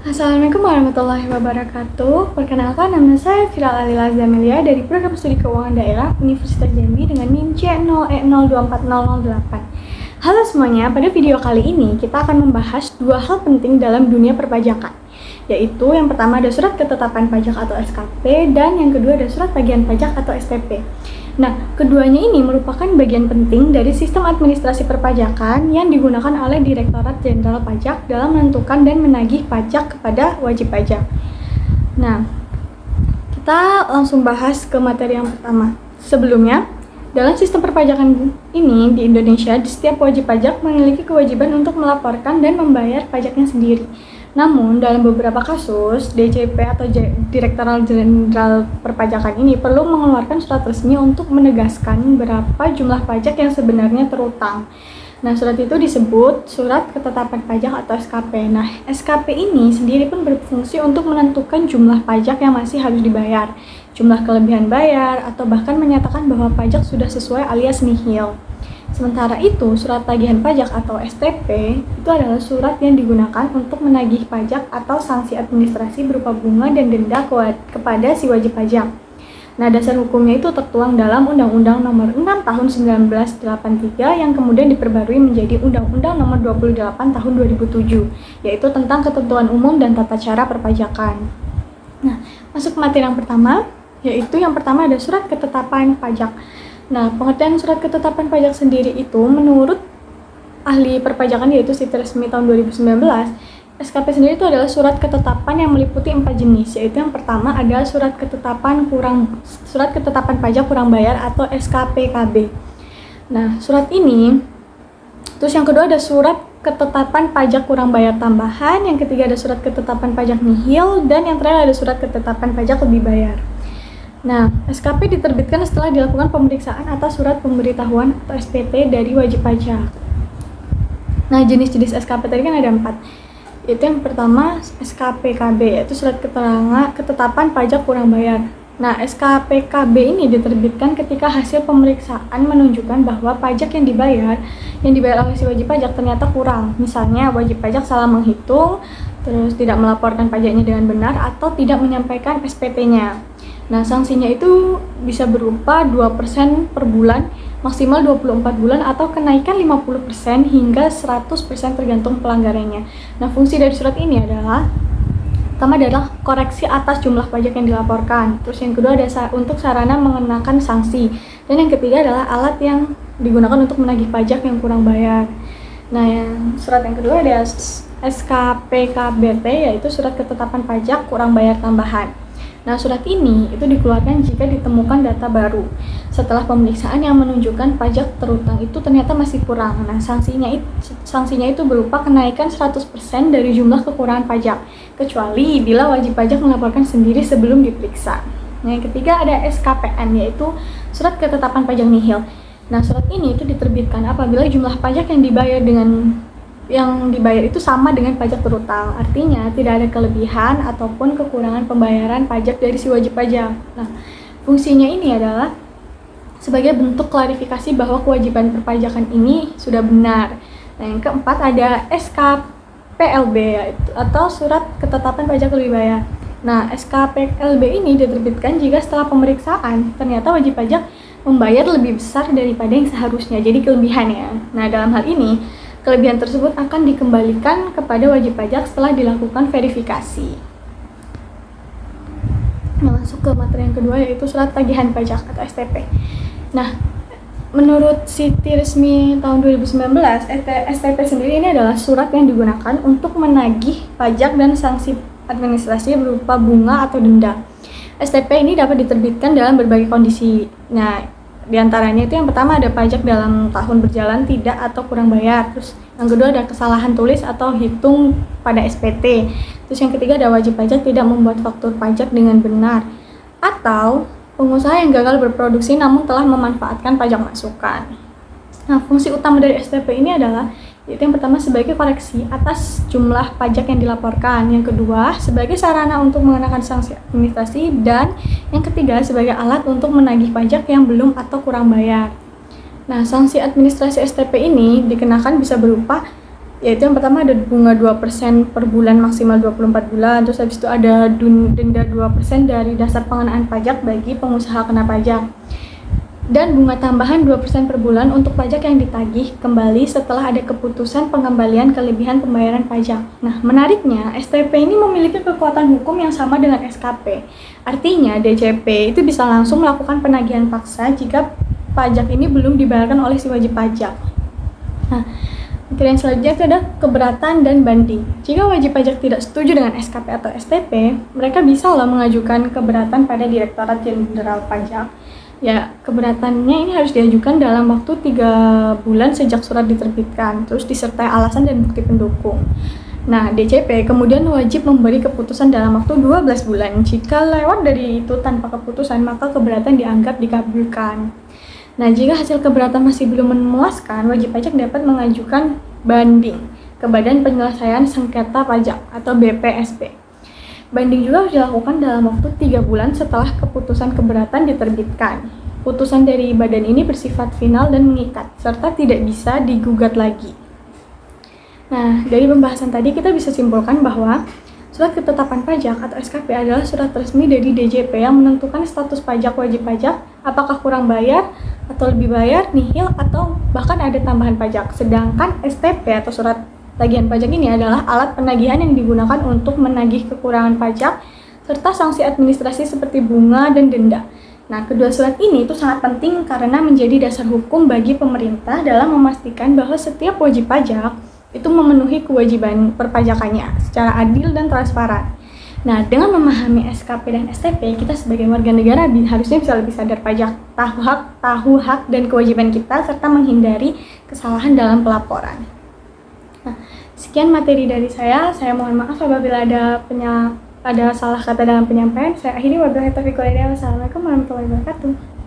Assalamualaikum warahmatullahi wabarakatuh. Perkenalkan, nama saya Viral Alila Zamelia dari Program Studi Keuangan Daerah Universitas Jambi dengan NIM C0E024008. Halo semuanya, pada video kali ini kita akan membahas dua hal penting dalam dunia perpajakan, yaitu yang pertama ada surat ketetapan pajak atau SKP dan yang kedua ada surat tagihan pajak atau STP. Nah, keduanya ini merupakan bagian penting dari sistem administrasi perpajakan yang digunakan oleh Direktorat Jenderal Pajak dalam menentukan dan menagih pajak kepada wajib pajak. Nah, kita langsung bahas ke materi yang pertama. Sebelumnya, dalam sistem perpajakan ini di Indonesia, setiap wajib pajak memiliki kewajiban untuk melaporkan dan membayar pajaknya sendiri. Namun, dalam beberapa kasus, DJP atau Direktorat Jenderal Perpajakan ini perlu mengeluarkan surat resmi untuk menegaskan berapa jumlah pajak yang sebenarnya terutang. Nah, surat itu disebut Surat Ketetapan Pajak atau SKP. Nah, SKP ini sendiri pun berfungsi untuk menentukan jumlah pajak yang masih harus dibayar, jumlah kelebihan bayar, atau bahkan menyatakan bahwa pajak sudah sesuai alias nihil. Sementara itu, surat tagihan pajak atau STP itu adalah surat yang digunakan untuk menagih pajak atau sanksi administrasi berupa bunga dan denda kepada si wajib pajak. Nah, dasar hukumnya itu tertuang dalam Undang-Undang Nomor 6 Tahun 1983 yang kemudian diperbarui menjadi Undang-Undang Nomor 28 Tahun 2007, yaitu tentang ketentuan umum dan tata cara perpajakan. Nah, masuk ke materi yang pertama, yaitu yang pertama ada surat ketetapan pajak. Nah, pengertian surat ketetapan pajak sendiri itu menurut ahli perpajakan yaitu Siti Resmi tahun 2019, SKP sendiri itu adalah surat ketetapan yang meliputi 4 jenis, yaitu yang pertama ada surat ketetapan pajak kurang bayar atau SKPKB. Nah, surat ini, terus yang kedua ada surat ketetapan pajak kurang bayar tambahan, yang ketiga ada surat ketetapan pajak nihil, dan yang terakhir ada surat ketetapan pajak lebih bayar. Nah, SKP diterbitkan setelah dilakukan pemeriksaan atas surat pemberitahuan atau SPT dari wajib pajak. Nah, jenis-jenis SKP tadi kan ada 4. Itu yang pertama SKPKB, yaitu surat keterangan ketetapan pajak kurang bayar. Nah, SKPKB ini diterbitkan ketika hasil pemeriksaan menunjukkan bahwa pajak yang dibayar oleh si wajib pajak ternyata kurang. Misalnya, wajib pajak salah menghitung, terus tidak melaporkan pajaknya dengan benar, atau tidak menyampaikan SPT-nya. Nah, sanksinya itu bisa berupa 2% per bulan, maksimal 24 bulan, atau kenaikan 50% hingga 100% tergantung pelanggarannya. Nah, fungsi dari surat ini adalah pertama adalah koreksi atas jumlah pajak yang dilaporkan. Terus yang kedua ada untuk sarana mengenakan sanksi. Dan yang ketiga adalah alat yang digunakan untuk menagih pajak yang kurang bayar. Nah, yang surat yang kedua ada SKPKBT, yaitu surat ketetapan pajak kurang bayar tambahan. Nah, surat ini itu dikeluarkan jika ditemukan data baru setelah pemeriksaan yang menunjukkan pajak terutang itu ternyata masih kurang. Nah, sanksinya itu berupa kenaikan 100% dari jumlah kekurangan pajak, kecuali bila wajib pajak melaporkan sendiri sebelum diperiksa. Nah, yang ketiga ada SKPN, yaitu surat ketetapan pajak nihil. Nah, surat ini itu diterbitkan apabila jumlah pajak yang dibayar itu sama dengan pajak terutang. Artinya tidak ada kelebihan ataupun kekurangan pembayaran pajak dari si wajib pajak. Nah, fungsinya ini adalah sebagai bentuk klarifikasi bahwa kewajiban perpajakan ini sudah benar. Nah, yang keempat ada SKPLB, atau surat ketetapan pajak lebih bayar. Nah, SKPLB ini diterbitkan jika setelah pemeriksaan ternyata wajib pajak membayar lebih besar daripada yang seharusnya, jadi kelebihan ya. Nah, dalam hal ini kelebihan tersebut akan dikembalikan kepada wajib pajak setelah dilakukan verifikasi. Nah, masuk ke materi yang kedua yaitu surat tagihan pajak atau STP. Nah, menurut Siti Resmi tahun 2019, STP sendiri ini adalah surat yang digunakan untuk menagih pajak dan sanksi administrasi berupa bunga atau denda. STP ini dapat diterbitkan dalam berbagai kondisi. Nah, di antaranya itu yang pertama ada pajak dalam tahun berjalan tidak atau kurang bayar. Terus yang kedua ada kesalahan tulis atau hitung pada SPT. Terus yang ketiga ada wajib pajak tidak membuat faktur pajak dengan benar. Atau pengusaha yang gagal berproduksi namun telah memanfaatkan pajak masukan. Nah, fungsi utama dari STP ini adalah yaitu yang pertama sebagai koreksi atas jumlah pajak yang dilaporkan, yang kedua sebagai sarana untuk mengenakan sanksi administrasi, dan yang ketiga sebagai alat untuk menagih pajak yang belum atau kurang bayar. Nah, sanksi administrasi STP ini dikenakan bisa berupa Yaitu yang pertama ada bunga 2% per bulan maksimal 24 bulan, terus habis itu ada denda 2% dari dasar pengenaan pajak bagi pengusaha kena pajak. Dan bunga tambahan 2% per bulan untuk pajak yang ditagih kembali setelah ada keputusan pengembalian kelebihan pembayaran pajak. Nah, menariknya, STP ini memiliki kekuatan hukum yang sama dengan SKP. Artinya, DJP itu bisa langsung melakukan penagihan paksa jika pajak ini belum dibayarkan oleh si wajib pajak. Nah, yang selanjutnya itu ada keberatan dan banding. Jika wajib pajak tidak setuju dengan SKP atau STP, mereka bisa mengajukan keberatan pada Direktorat Jenderal Pajak. Ya, keberatannya ini harus diajukan dalam waktu 3 bulan sejak surat diterbitkan, terus disertai alasan dan bukti pendukung. Nah, DJP kemudian wajib memberi keputusan dalam waktu 12 bulan. Jika lewat dari itu tanpa keputusan, maka keberatan dianggap dikabulkan. Nah, jika hasil keberatan masih belum memuaskan, wajib pajak dapat mengajukan banding ke Badan Penyelesaian Sengketa Pajak atau BPSP. Banding juga harus dilakukan dalam waktu 3 bulan setelah keputusan keberatan diterbitkan. Putusan dari badan ini bersifat final dan mengikat, serta tidak bisa digugat lagi. Nah, dari pembahasan tadi kita bisa simpulkan bahwa Surat Ketetapan Pajak atau SKP adalah surat resmi dari DJP yang menentukan status pajak wajib pajak, apakah kurang bayar, atau lebih bayar, nihil, atau bahkan ada tambahan pajak. Sedangkan STP atau surat tagihan pajak ini adalah alat penagihan yang digunakan untuk menagih kekurangan pajak, serta sanksi administrasi seperti bunga dan denda. Nah, kedua surat ini itu sangat penting karena menjadi dasar hukum bagi pemerintah dalam memastikan bahwa setiap wajib pajak itu memenuhi kewajiban perpajakannya secara adil dan transparan. Nah, dengan memahami SKP dan STP, kita sebagai warga negara harusnya bisa lebih sadar pajak, tahu hak dan kewajiban kita, serta menghindari kesalahan dalam pelaporan. Nah, sekian materi dari saya. Saya mohon maaf apabila ada salah kata dalam penyampaian. Saya akhiri. Wabillahi taufiq wal hidayah. Wassalamualaikum warahmatullahi wabarakatuh.